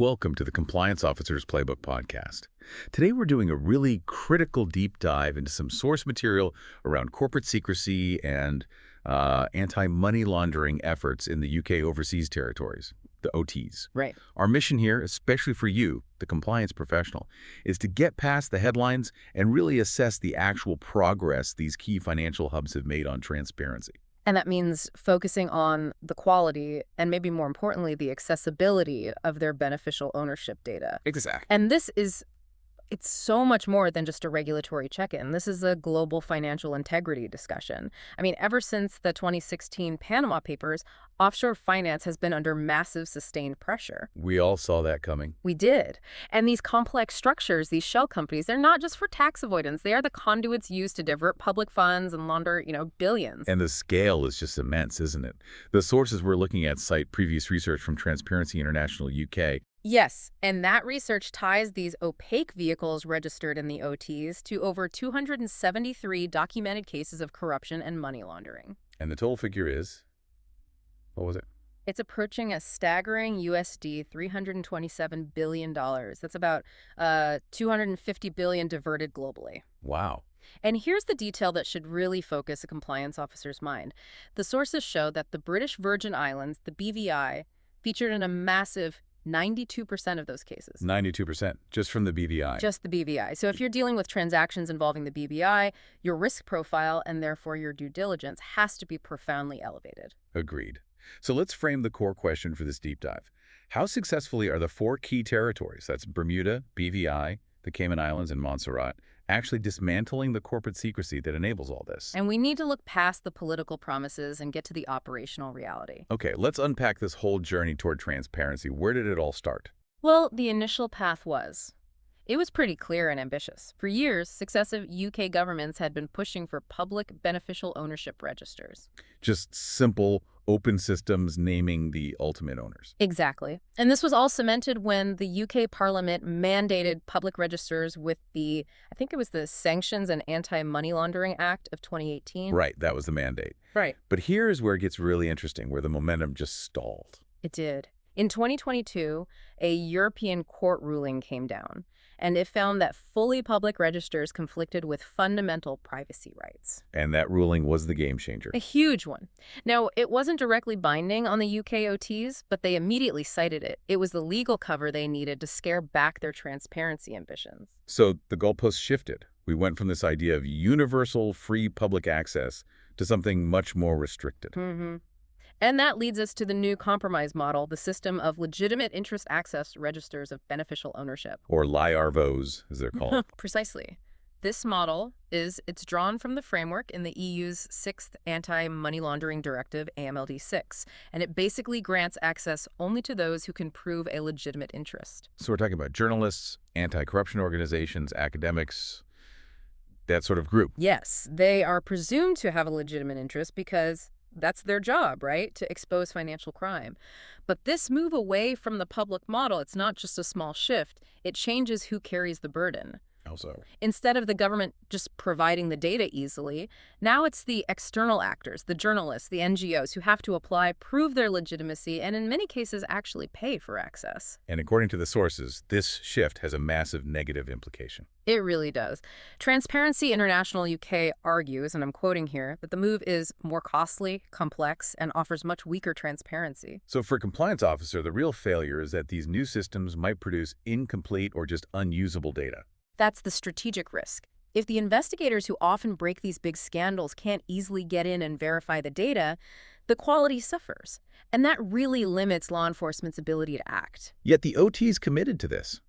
Welcome to the Compliance Officer's Playbook podcast. Today we're doing a really critical deep dive into some source material around corporate secrecy and anti-money laundering efforts in the UK overseas territories, the OTs. Right. Our mission here, especially for you, the compliance professional, is to get past the headlines and really assess the actual progress these key financial hubs have made on transparency. And that means focusing on the quality and maybe more importantly, the accessibility of their beneficial ownership data. Exactly. And it's so much more than just a regulatory check-in. This is a global financial integrity discussion. I mean, ever since the 2016 Panama Papers, offshore finance has been under massive sustained pressure. We all saw that coming. We did. And these complex structures, these shell companies, they're not just for tax avoidance. They are the conduits used to divert public funds and launder, billions. And the scale is just immense, isn't it? The sources we're looking at cite previous research from Transparency International UK. Yes, and that research ties these opaque vehicles registered in the OTs to over 273 documented cases of corruption and money laundering. And the total figure is, what was it? It's approaching a staggering USD $327 billion. That's about $250 billion diverted globally. Wow. And here's the detail that should really focus a compliance officer's mind. The sources show that the British Virgin Islands, the BVI, featured in a massive 92% of those cases. 92%, just from the BVI. Just the BVI. So if you're dealing with transactions involving the BVI, your risk profile and therefore your due diligence has to be profoundly elevated. Agreed. So let's frame the core question for this deep dive. How successfully are the four key territories, that's Bermuda, BVI, the Cayman Islands, and Montserrat, actually dismantling the corporate secrecy that enables all this? And we need to look past the political promises and get to the operational reality. Okay, let's unpack this whole journey toward transparency. Where did it all start? Well, the initial path was pretty clear and ambitious. For years, successive UK governments had been pushing for public beneficial ownership registers. Just simple, open systems naming the ultimate owners. Exactly. And this was all cemented when the UK Parliament mandated public registers with I think it was the Sanctions and Anti-Money Laundering Act of 2018. Right, that was the mandate. Right. But here's where it gets really interesting, where the momentum just stalled. It did. In 2022, a European court ruling came down, and it found that fully public registers conflicted with fundamental privacy rights. And that ruling was the game changer. A huge one. Now, it wasn't directly binding on the UK OTs, but they immediately cited it. It was the legal cover they needed to scare back their transparency ambitions. So the goalposts shifted. We went from this idea of universal free public access to something much more restricted. Mm-hmm. And that leads us to the new compromise model, the system of legitimate interest access registers of beneficial ownership. Or LIARBOs, as they're called. Precisely. This model it's drawn from the framework in the EU's 6th Anti-Money Laundering Directive, AMLD6, and it basically grants access only to those who can prove a legitimate interest. So we're talking about journalists, anti-corruption organizations, academics, that sort of group. Yes, they are presumed to have a legitimate interest because that's their job, right? To expose financial crime. But this move away from the public model, it's not just a small shift. It changes who carries the burden. How so? Instead of the government just providing the data easily, now it's the external actors, the journalists, the NGOs who have to apply, prove their legitimacy, and in many cases actually pay for access. And according to the sources, this shift has a massive negative implication. It really does. Transparency International UK argues, and I'm quoting here, that the move is more costly, complex, and offers much weaker transparency. So for a compliance officer, the real failure is that these new systems might produce incomplete or just unusable data. That's the strategic risk. If the investigators who often break these big scandals can't easily get in and verify the data, the quality suffers. And that really limits law enforcement's ability to act. Yet the OTs committed to this.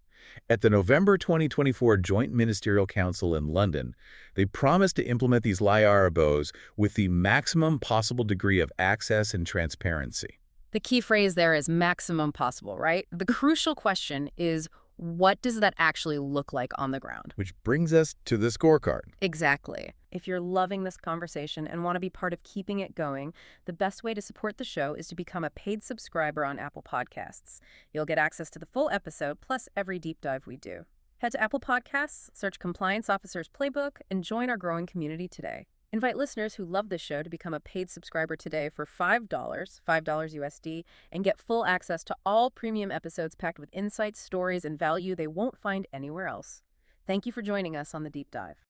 At the November 2024 Joint Ministerial Council in London, they promised to implement these LIARBOs with the maximum possible degree of access and transparency. The key phrase there is maximum possible, right? The crucial question is, what does that actually look like on the ground? Which brings us to the scorecard. Exactly. If you're loving this conversation and want to be part of keeping it going, the best way to support the show is to become a paid subscriber on Apple Podcasts. You'll get access to the full episode, plus every deep dive we do. Head to Apple Podcasts, search Compliance Officer's Playbook, and join our growing community today. Invite listeners who love this show to become a paid subscriber today for $5 USD, and get full access to all premium episodes packed with insights, stories, and value they won't find anywhere else. Thank you for joining us on the deep dive.